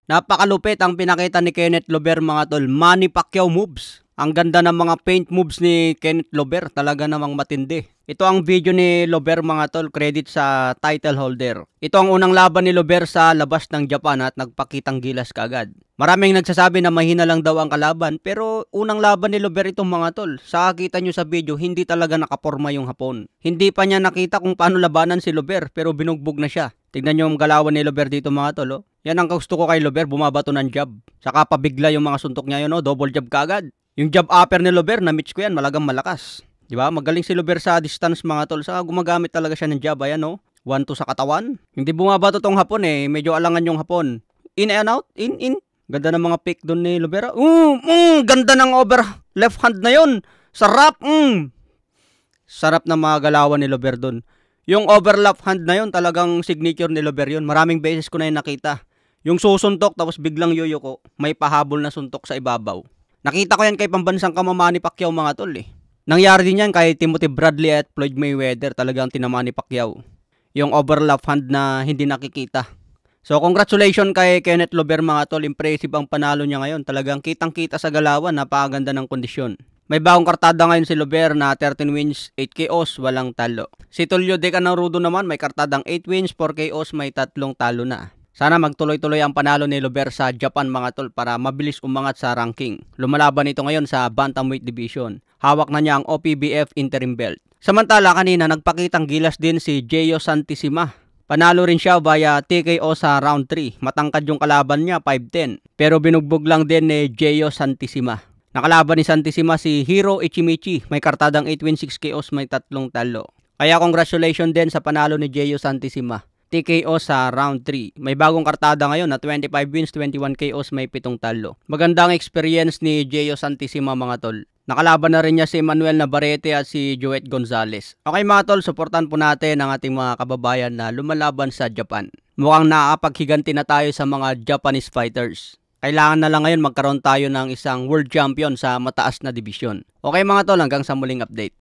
Napakalupit ang pinakita ni Kenneth Lover mga tol. Manny Pacquiao moves. Ang ganda ng mga paint moves ni Kenneth Lover. Talaga namang matindi. Ito ang video ni Lover mga tol. Credit sa title holder. Ito ang unang laban ni Lover sa labas ng Japan at nagpakitang gilas kaagad. Maraming nagsasabi na mahina lang daw ang kalaban. Pero unang laban ni Lover itong mga tol. Sa kita nyo sa video, hindi talaga nakaporma yung Hapon. Hindi pa niya nakita kung paano labanan si Lover. Pero binugbog na siya. Tignan nyo yung galawan ni Lover dito mga tol. Oh. Yan ang gusto ko kay Lover, bumabato ng jab. Saka pabigla yung mga suntok niya yun, oh, double jab kaagad. Yung jab upper ni Lover, na-mitch ko yan, malagang malakas. Diba? Magaling si Lover sa distance mga tol. Saka gumagamit talaga siya ng jab, ayan oh. 1-2 sa katawan. Hindi bumabato tong Hapon eh, medyo alangan yung Hapon. In and out, in. Ganda ng mga pick doon ni Lover. Ganda ng over left hand na yun. Sarap, Sarap na mga galawan ni Lover doon. Yung overlap hand na yun, talagang signature ni Lover yun. Maraming beses ko na yun nakita. Yung susuntok tapos biglang yoyoko, may pahabol na suntok sa ibabaw. Nakita ko yan kay pambansang kamama ni Pacquiao mga tol eh. Nangyari din yan kay Timothy Bradley at Floyd Mayweather, talagang tinamaan ni Pacquiao. Yung overlap hand na hindi nakikita. So congratulations kay Kenneth Lover mga tol, impressive ang panalo niya ngayon. Talagang kitang-kita sa galawan, napakaganda ng kondisyon. May bagong kartada ngayon si Lover na 13 wins, 8 KOs, walang talo. Si Tulio De Canarudo naman may kartadang 8 wins, 4 KOs, may 3 talo na. Sana magtuloy-tuloy ang panalo ni Lover sa Japan mga tol para mabilis umangat sa ranking. Lumalaban ito ngayon sa Bantamweight Division. Hawak na niya ang OPBF Interim Belt. Samantala kanina nagpakitang gilas din si Gio Santissima. Panalo rin siya via TKO sa round 3. Matangkad yung kalaban niya, 5'10". Pero binugbog lang din ni Gio Santissima. Nakalaban ni Santissima si Hiro Ichimichi. May kartadang 8 wins, 6 KOs, may 3 talo. Kaya congratulations din sa panalo ni Gio Santissima. TKO sa round 3. May bagong kartada ngayon na 25 wins, 21 KOs, may 7 talo. Magandang experience ni Gio Santissima mga tol. Nakalaban na rin niya si Manuel Navarrete at si Joet Gonzalez. Okay mga tol, supportan po natin ang ating mga kababayan na lumalaban sa Japan. Mukhang nakakapaghiganti na tayo sa mga Japanese fighters. Kailangan na lang ngayon magkaroon tayo ng isang world champion sa mataas na dibisyon. Okay mga tol, hanggang sa muling update.